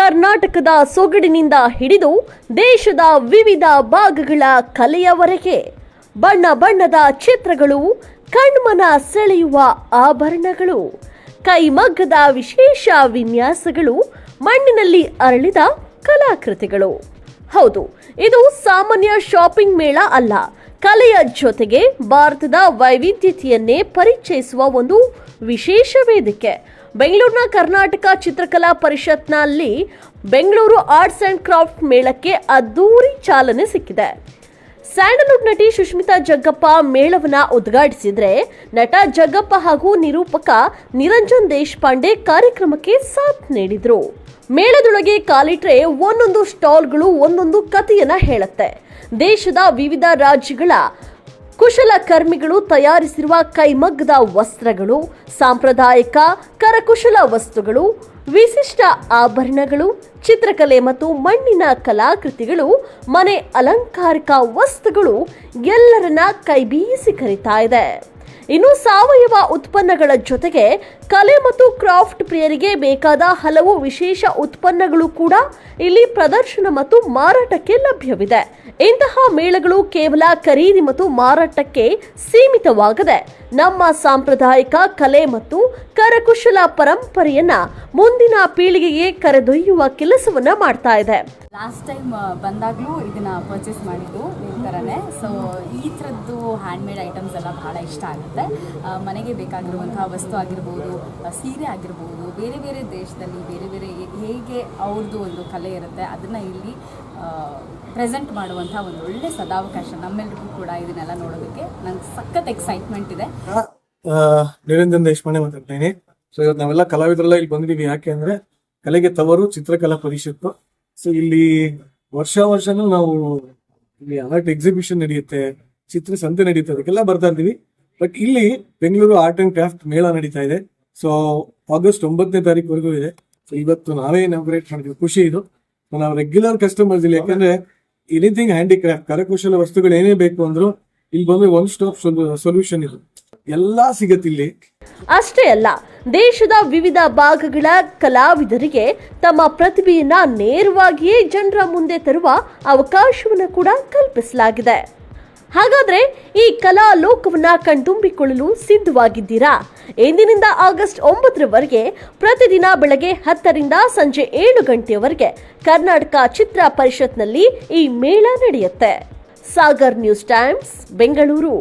ಕರ್ನಾಟಕದ ಸೊಗಡಿನಿಂದ ಹಿಡಿದು ದೇಶದ ವಿವಿಧ ಭಾಗಗಳ ಕಲೆಯವರೆಗೆ ಬಣ್ಣ ಬಣ್ಣದ ಚಿತ್ರಗಳು, ಕಣ್ಮನ ಸೆಳೆಯುವ ಆಭರಣಗಳು, ಕೈಮಗ್ಗದ ವಿಶೇಷ ವಿನ್ಯಾಸಗಳು, ಮಣ್ಣಿನಲ್ಲಿ ಅರಳಿದ ಕಲಾಕೃತಿಗಳು. ಹೌದು, ಇದು ಸಾಮಾನ್ಯ ಶಾಪಿಂಗ್ ಮೇಳ ಅಲ್ಲ. ಕಲೆಯ ಜೊತೆಗೆ ಭಾರತದ ವೈವಿಧ್ಯತೆಯನ್ನೇ ಪರಿಚಯಿಸುವ ಒಂದು ವಿಶೇಷ ವೇದಿಕೆ. ಬೆಂಗಳೂರಿನ ಕರ್ನಾಟಕ ಚಿತ್ರಕಲಾ ಪರಿಷತ್ನಲ್ಲಿ ಬೆಂಗಳೂರು ಆರ್ಟ್ಸ್ ಅಂಡ್ ಕ್ರಾಫ್ಟ್ ಮೇಳಕ್ಕೆ ಅದ್ದೂರಿ ಚಾಲನೆ ಸಿಕ್ಕಿದೆ. ಸ್ಯಾಂಡಲ್ವುಡ್ ನಟಿ ಸುಷ್ಮಿತಾ ಜಗ್ಗಪ್ಪ ಮೇಳವನ್ನ ಉದ್ಘಾಟಿಸಿದ್ರೆ, ನಟ ಜಗ್ಗಪ್ಪ ಹಾಗೂ ನಿರೂಪಕ ನಿರಂಜನ್ ದೇಶಪಾಂಡೆ ಕಾರ್ಯಕ್ರಮಕ್ಕೆ ಸಾಥ್ ನೀಡಿದ್ರು. ಮೇಳದೊಳಗೆ ಕಾಲಿಟ್ರೆ ಒಂದೊಂದು ಸ್ಟಾಲ್ಗಳು ಒಂದೊಂದು ಕಥೆಯನ್ನ ಹೇಳುತ್ತೆ. ದೇಶದ ವಿವಿಧ ರಾಜ್ಯಗಳ ಕುಶಲಕರ್ಮಿಗಳು ತಯಾರಿಸಿರುವ ಕೈಮಗ್ಗದ ವಸ್ತ್ರಗಳು, ಸಾಂಪ್ರದಾಯಿಕ ಕರಕುಶಲ ವಸ್ತುಗಳು, ವಿಶಿಷ್ಟ ಆಭರಣಗಳು, ಚಿತ್ರಕಲೆ ಮತ್ತು ಮಣ್ಣಿನ ಕಲಾಕೃತಿಗಳು, ಮನೆ ಅಲಂಕಾರಿಕ ವಸ್ತುಗಳು ಎಲ್ಲರನ್ನ ಕೈಬೀಸಿ ಕರೀತಾ ಇದೆ. ಇನ್ನು ಸಾವಯವ ಉತ್ಪನ್ನಗಳ ಜೊತೆಗೆ ಕಲೆ ಮತ್ತು ಕ್ರಾಫ್ಟ್ ಪ್ರಿಯರಿಗೆ ಬೇಕಾದ ಹಲವು ವಿಶೇಷ ಉತ್ಪನ್ನಗಳು ಕೂಡ ಇಲ್ಲಿ ಪ್ರದರ್ಶನ ಮತ್ತು ಮಾರಾಟಕ್ಕೆ ಲಭ್ಯವಿದೆ. ಇಂತಹ ಮೇಳಗಳು ಕೇವಲ ಖರೀದಿ ಮತ್ತು ಮಾರಾಟಕ್ಕೆ ಸೀಮಿತವಾಗದೆ ನಮ್ಮ ಸಾಂಪ್ರದಾಯಿಕ ಕಲೆ ಮತ್ತು ಕರಕುಶಲ ಪರಂಪರೆಯನ್ನ ಮುಂದಿನ ಪೀಳಿಗೆಗೆ ಕರೆದೊಯ್ಯುವ ಕೆಲಸವನ್ನ ಮಾಡ್ತಾ ಇದೆ. ಲಾಸ್ಟ್ ಟೈಮ್ ಬಂದಾಗಲೂ ಇದನ್ನು ಪರ್ಚೇಸ್ ಮಾಡಿದ್ದು ಈ ಥರನೇ. ಸೊ ಈ ಥರದ್ದು ಹ್ಯಾಂಡ್ಮೇಡ್ ಐಟಮ್ಸ್ ಎಲ್ಲ ಭಾಳ ಇಷ್ಟ ಆಗುತ್ತೆ. ಮನೆಗೆ ಬೇಕಾಗಿರುವಂತಹ ವಸ್ತು ಆಗಿರ್ಬೋದು, ಸೀರೆ ಆಗಿರ್ಬೋದು, ಬೇರೆ ಬೇರೆ ದೇಶದಲ್ಲಿ ಬೇರೆ ಬೇರೆ ಹೇಗೆ ಅವ್ರದ್ದು ಒಂದು ಕಲೆ ಇರುತ್ತೆ ಅದನ್ನು ಇಲ್ಲಿ ಪ್ರೆಸೆಂಟ್ ಮಾಡುವಂಥ ಒಂದು ಒಳ್ಳೆ ಸದಾವಕಾಶ ನಮ್ಮೆಲ್ಲರಿಗೂ ಕೂಡ. ಇದನ್ನೆಲ್ಲ ನೋಡೋದಕ್ಕೆ ನಂಗೆ ಸಖತ್ ಎಕ್ಸೈಟ್ಮೆಂಟ್ ಇದೆ. ನಿರಂಜನ್ ದೇಶಪಾಂಡೆ ಮಾತಾಡ್ತೀನಿ. ಸೊ ಇವತ್ತು ನಾವೆಲ್ಲ ಕಲಾವಿದರೆಲ್ಲ ಇಲ್ಲಿ ಬಂದಿದ್ದೀವಿ. ಯಾಕೆ ಅಂದ್ರೆ ಕಲೆಗೆ ತವರು ಚಿತ್ರಕಲಾ ಪರಿಷತ್ತು. ಸೊ ಇಲ್ಲಿ ವರ್ಷನೂ ನಾವು ಇಲ್ಲಿ ಆರ್ಟ್ ಎಕ್ಸಿಬಿಷನ್ ನಡೆಯುತ್ತೆ, ಚಿತ್ರ ಸಂತೆ ನಡೆಯುತ್ತೆ, ಅದಕ್ಕೆಲ್ಲ ಬರ್ತಾ ಇರ್ತೀವಿ. ಬಟ್ ಇಲ್ಲಿ ಬೆಂಗಳೂರು ಆರ್ಟ್ ಅಂಡ್ ಕ್ರಾಫ್ಟ್ ಮೇಳ ನಡೀತಾ ಇದೆ. ಸೊ ಆಗಸ್ಟ್ 9ನೇ ತಾರೀಕುವರೆಗೂ ಇದೆ. ಸೊ ಇವತ್ತು ನಾವೇ ಇನಾಗ್ರೇಟ್ ಮಾಡಿದ್ವಿ. ಖುಷಿ ಇದು. ನಾವು ರೆಗ್ಯುಲರ್ ಕಸ್ಟಮರ್ಸ್ ಇಲ್ಲಿ, ಯಾಕಂದ್ರೆ ಎನಿಥಿಂಗ್ ಹ್ಯಾಂಡಿಕ್ರಾಫ್ಟ್ ಕರಕುಶಲ ವಸ್ತುಗಳು ಏನೇ ಬೇಕು ಅಂದ್ರು ಇಲ್ಲಿ ಬಂದ್ರೆ ಒನ್ ಸ್ಟಾಪ್ ಸೊಲ್ಯೂಷನ್ ಇದು, ಎಲ್ಲಾ ಸಿಗತ್ತೆ ಇಲ್ಲಿ. ಅಷ್ಟೇ ಅಲ್ಲ, ದೇಶದ ವಿವಿಧ ಭಾಗಗಳ ಕಲಾವಿದರಿಗೆ ತಮ್ಮ ಪ್ರತಿಭೆಯನ್ನ ನೇರವಾಗಿಯೇ ಜನರ ಮುಂದೆ ತರುವ ಅವಕಾಶವನ್ನು ಕೂಡ ಕಲ್ಪಿಸಲಾಗಿದೆ. ಹಾಗಾದ್ರೆ ಈ ಕಲಾ ಲೋಕವನ್ನ ಕಣ್ತುಂಬಿಕೊಳ್ಳಲು ಸಿದ್ಧವಾಗಿದ್ದೀರಾ? ಇಂದಿನಿಂದ ಆಗಸ್ಟ್ 9ರವರೆಗೆ ಪ್ರತಿದಿನ ಬೆಳಗ್ಗೆ 10ರಿಂದ ಸಂಜೆ 7 ಗಂಟೆಯವರೆಗೆ ಕರ್ನಾಟಕ ಚಿತ್ರ ಪರಿಷತ್ನಲ್ಲಿ ಈ ಮೇಳ ನಡೆಯುತ್ತೆ. Sagar news times, Bengaluru.